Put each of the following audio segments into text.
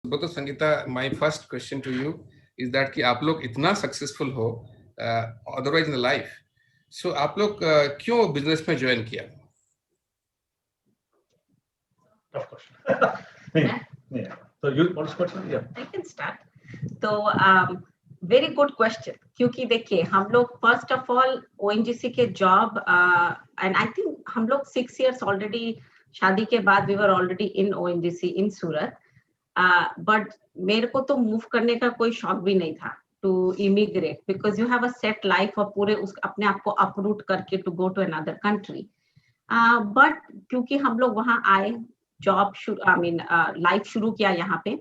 तो Sangeeta, my first question to you is that कि आप लोग इतना सक्सेसफुल हो अदरवाइज इन लाइफ, सो आप लोग क्यों बिजनेस में ज्वाइन किया? Tough question. Yeah. So you want to start? Yeah. I can start. तो वेरी गुड क्वेश्चन, क्योंकि देखिए हम लोग फर्स्ट ऑफ ऑल ONGC के जॉब एंड आई थिंक हम लोग 6 years ऑलरेडी शादी के बाद we were already in ONGC in Surat, but मेरे को तो मूव करने का कोई शौक भी नहीं था to immigrate, because you have a set life और पूरे उस अपने आप को अपरूट करके to go to another country. But क्योंकि हम लोग वहां आए, जॉब लाइफ शुरू किया यहाँ पे,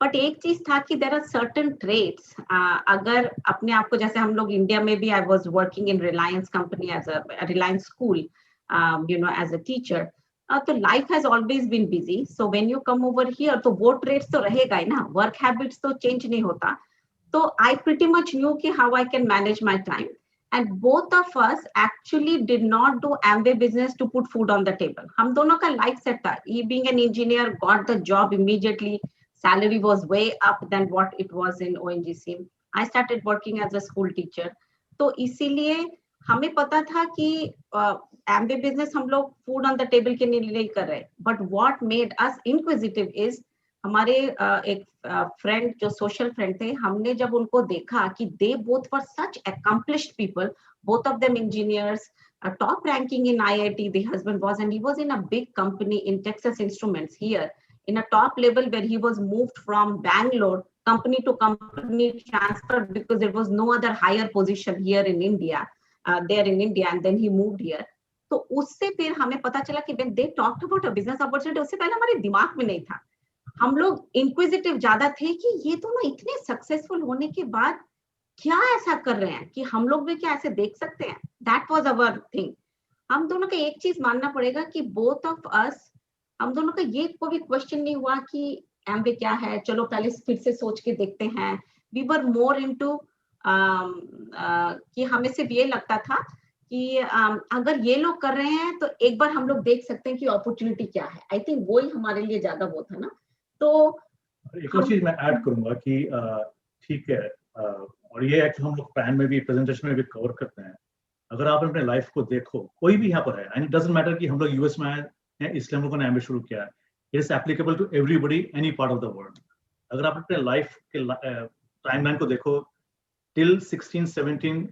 बट एक चीज था कि देयर आर सर्टेन ट्रेड्स, अगर अपने आप को, जैसे हम लोग इंडिया में भी, I was working in Reliance company as a Reliance school, you know, as a teacher, तो life has always been busy. So when you come over here तो वो ट्रेड्स तो रहेगा ही ना, वर्क हैबिट्स तो चेंज नहीं होता। तो आई प्रीटी मच न्यू कि how I can manage my time, and both of us actually did not do Amway business to put food on the table. हम दोनों का life set था, he being an engineer got the job immediately, salary was way up than what it was in ONGC. I started working as a school teacher. तो इसीलिए हमें पता था कि Amway business हम लोग food on the table के लिए नहीं कर रहे, but what made us inquisitive is हमारे एक फ्रेंड जो सोशल फ्रेंड थे, हमने जब उनको देखा कि they both were such accomplished people, both of them engineers, top ranking in IIT, the husband was, and he was in a big company in Texas Instruments here, in a top level where he was moved from Bangalore company to company transferred because there was no other higher position here in India, there in India, and then he moved here. तो उससे फिर हमें पता चला कि when they talked about a business opportunity, उससे पहले हमारे दिमाग में नहीं था। हम लोग इंक्विजिटिव ज्यादा थे कि ये दोनों इतने सक्सेसफुल होने के बाद क्या ऐसा कर रहे हैं कि हम लोग भी क्या ऐसे देख सकते हैं। That was our thing. हम दोनों का एक चीज मानना पड़ेगा कि बोथ ऑफ अस, हम दोनों का ये कोई भी क्वेश्चन नहीं हुआ कि एमवे क्या है, चलो पहले फिर से सोच के देखते हैं। वी वर मोर इनटू कि हमें सिर्फ ये लगता था कि अगर ये लोग कर रहे हैं तो एक बार हम लोग देख सकते हैं कि अपॉर्चुनिटी क्या है। आई थिंक वही हमारे लिए ज्यादा वो था ना। तो एक और चीज मैं ऐड करूंगा कि ठीक है, और ये एक्चुअली हम लोग प्लान में भी, प्रेजेंटेशन में भी कवर करते हैं। अगर आप अपने लाइफ को देखो, कोई भी यहाँ पर है, एंड इट डजंट मैटर कि हम लोग यूएस में आए हैं, इसलिए हम लोगों ने एमबीए शुरू किया है। It is applicable to everybody, any part of the world. अगर आप अपने लाइफ के टाइमलाइन को देखो, टिल 16-17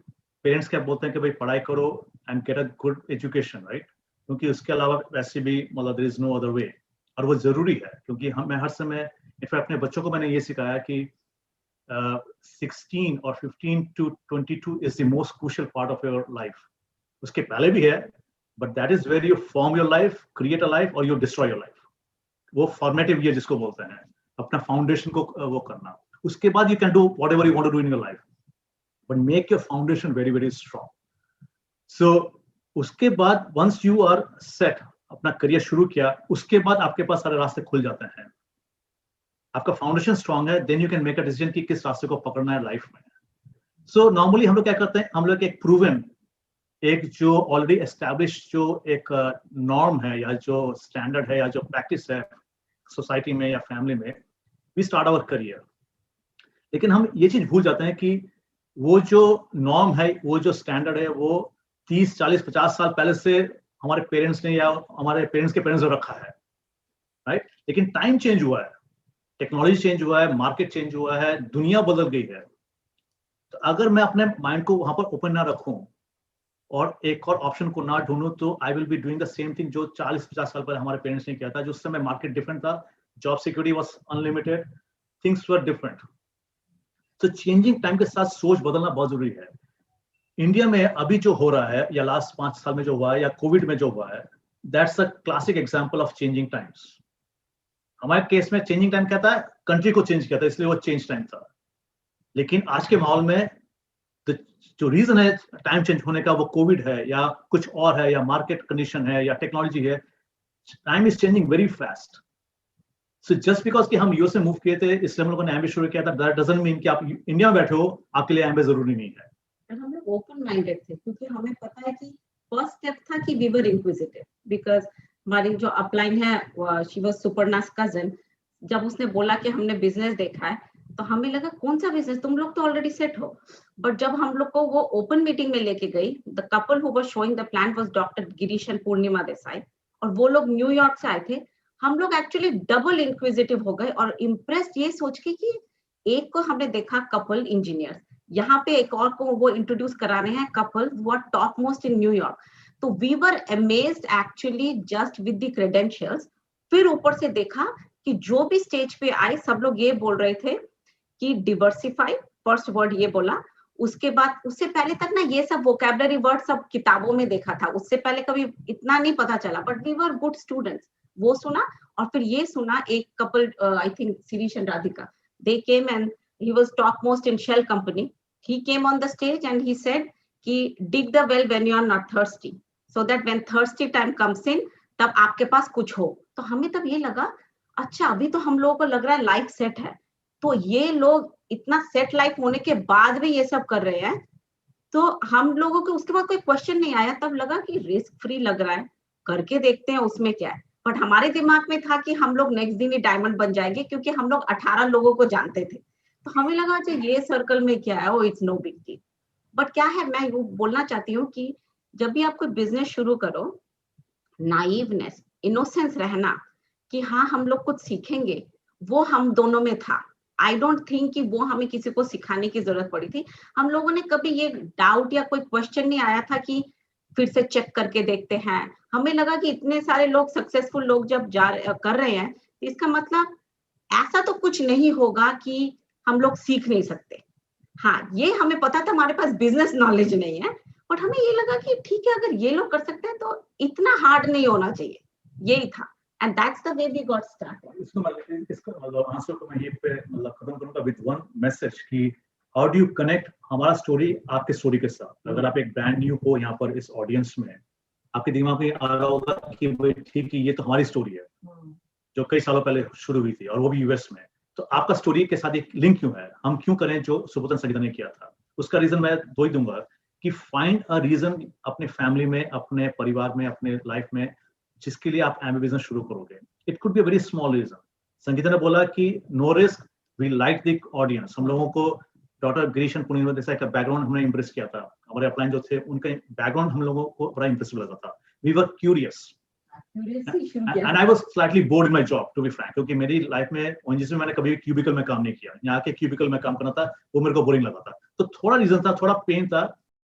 पेरेंट्स क्या बोलते हैं कि भाई पढ़ाई करो and get a good education, right? क्योंकि उसके अलावा वैसे भी मतलब there is no other way, और वो जरूरी है। क्योंकि मैं हर समय इनफैक्ट अपने बच्चों को मैंने ये सिखाया कि 16 और 15 to 22 is the most crucial part of your life. उसके पहले भी है, but that is where you form your life, create a life, और यू डिस्ट्रॉय योर लाइफ। वो फॉर्मेटिव ईयर जिसको बोलते हैं, अपना फाउंडेशन को वो करना। उसके बाद you can do whatever you want to do in your life, but make your foundation very very strong. So उसके बाद वंस यू आर सेट, अपना करियर शुरू किया, उसके बाद आपके पास सारे रास्ते खुल जाते हैं। आपका फाउंडेशन स्ट्रांग है, then you can make a decision कि किस रास्ते को पकड़ना है लाइफ में। सो नॉर्मली हम लोग क्या करते हैं, हम लोग एक प्रूवन, एक जो ऑलरेडी एस्टैब्लिश जो एक नॉर्म है, या जो स्टैंडर्ड है, या जो प्रैक्टिस है सोसाइटी में या फैमिली में, वी स्टार्ट आवर करियर। लेकिन हम ये चीज भूल जाते हैं कि वो जो नॉर्म है, वो जो स्टैंडर्ड है, वो 30, 40, 50 साल पहले से हमारे पेरेंट्स ने या हमारे पेरेंट्स के पेरेंट्स ने रखा है, राइट? लेकिन टाइम चेंज हुआ है, टेक्नोलॉजी चेंज हुआ है, मार्केट चेंज हुआ है, दुनिया बदल गई है। तो अगर मैं अपने माइंड को वहां पर ओपन ना रखूं और एक और ऑप्शन को ना ढूंढूं, तो I will be doing the same thing जो 40-50 साल पहले हमारे पेरेंट्स ने किया था। जो उस समय मार्केट डिफरेंट था, job security was unlimited, things were different. तो चेंजिंग टाइम के साथ सोच बदलना बहुत जरूरी है। इंडिया में अभी जो हो रहा है, या लास्ट 5 साल में जो हुआ है, या कोविड में जो हुआ है, that's a classic example of changing times. हमारे केस में चेंजिंग टाइम क्या था, कंट्री को चेंज किया था, इसलिए वो चेंज टाइम था। लेकिन आज के माहौल में जो रीजन है टाइम चेंज होने का, वो कोविड है, या कुछ और है, या मार्केट कंडीशन है, या टेक्नोलॉजी है। Time is changing very fast. So just because कि हम यूएस से मूव किए थे, इसलिए हम लोगों ने एमबीए शुरू किया था, दैट डजंट मीन कि आप इंडिया में बैठे हो आपके लिए एमबीए जरूरी नहीं है। हम लोग ओपन माइंडेड थे, क्योंकि हमें पता है कि फर्स्ट स्टेप था कि वी वर इंक्विजिटिव, बिकॉज हमारी जो अपलाइन है, शी वाज सुपर्णा's cousin, जब उसने बोला कि हमने बिजनेस देखा है, तो हमें लगा कौन सा बिजनेस, तुम लोग तो ऑलरेडी सेट हो। बट जब हम लोग को वो ओपन मीटिंग में लेके गई, the couple who was showing the plan was doctor Girish and Purnima Desai, और वो लोग न्यूयॉर्क से आए थे। हम लोग एक्चुअली डबल इंक्विजिटिव हो गए और इम्प्रेस्ड ये सोच के कि एक को हमने देखा कपल इंजीनियर्स, यहाँ पे एक और को वो इंट्रोड्यूस करा रहे हैं couple who are top most in New York. तो we were amazed actually just with the credentials. फिर ऊपर से देखा कि जो भी स्टेज पे आए सब लोग ये बोल रहे थे कि डिवर्सिफाई, फर्स्ट वर्ड ये बोला। उसके बाद उससे पहले तक ना ये सब वोकैबुलरी वर्ड सब किताबों में देखा था, उससे पहले कभी इतना नहीं पता चला, but we were good students. वो सुना और फिर ये सुना एक couple, I think Shirish and Radhika, they came and he was topmost in Shell company. He came on the stage and he said कि dig the well when you are not thirsty, so that when thirsty time comes in तब आपके पास कुछ हो। तो हमें तब ये लगा अच्छा अभी तो हम लोगों को लग रहा है लाइफ सेट है, तो ये लोग इतना सेट लाइफ होने के बाद भी ये सब कर रहे हैं। तो हम लोगों को उसके बाद कोई क्वेश्चन नहीं आया, तब लगा कि रिस्क फ्री लग रहा है, करके देखते हैं उसमें क्या है। बट हमारे दिमाग में था कि हम लोग नेक्स्ट दिन ही डायमंड बन जाएंगे, क्योंकि हम लोग 18 लोगों को जानते थे। तो हमें लगा अच्छा ये सर्कल में क्या है, oh it's no big deal. But क्या है, मैं वो बोलना चाहती हूँ कि जब भी आप कोई बिजनेस शुरू करो, नाइवनेस, इनोसेंस रहना कि हाँ हम लोग कुछ सीखेंगे, वो हम दोनों में था। आई डोंट थिंक कि वो हमें किसी को सिखाने की जरूरत पड़ी थी। हम लोगों ने कभी ये डाउट या कोई क्वेश्चन नहीं आया था कि फिर से चेक करके देखते हैं। हमें लगा कि इतने सारे लोग, सक्सेसफुल लोग जब कर रहे हैं, इसका मतलब ऐसा तो कुछ नहीं होगा कि हम लोग सीख नहीं सकते। हाँ ये हमें पता था, हमारे पास बिजनेस नॉलेज नहीं है, बट हमें ये लगा कि ठीक है अगर ये लोग कर सकते हैं तो इतना हार्ड नहीं होना चाहिए, यही था। And that's the way we got started. इसका मतलब आंसर को मैं ये पे मतलब खत्म करूंगा विद वन मैसेज कि हाउ डू यू कनेक्ट हमारा स्टोरी आपके स्टोरी के साथ। अगर आप एक ब्रांड न्यू हो यहाँ पर इस ऑडियंस में, आपके दिमाग में आ रहा होगा कि भाई ठीक है ये तो हमारी स्टोरी है जो कई सालों पहले शुरू हुई थी और वो भी यूएस में। तो आपका स्टोरी के साथ एक लिंक क्यों है, हम क्यों करें जो सुब्रतन संगीता ने किया था। उसका रीजन मैं दो ही दूंगा कि फाइंड अ रीजन अपने फैमिली में, अपने परिवार में, अपने लाइफ में जिसके लिए आप एमबी बिजनेस शुरू करोगे। It could be a very small reason. Sangeeta ने बोला कि no risk we like the audience. हम लोगों को डॉक्टर गिरीश एंड पूर्णिमा देसाई का बैकग्राउंड हमने इंप्रेस किया था, हमारे अपलाइन जो थे उनका बैकग्राउंड हम लोगों को बड़ा इंप्रेसिव लगा था। We were curious and I was slightly bored in my job to be frank, क्योंकि मेरी लाइफ में ओएनजीसी में मैंने कभी क्यूबिकल में काम नहीं किया। यहाँ के क्यूबिकल में काम करना था वो मेरे को बोरिंग लगा था। तो थोड़ा रीजन था, थोड़ा पेन था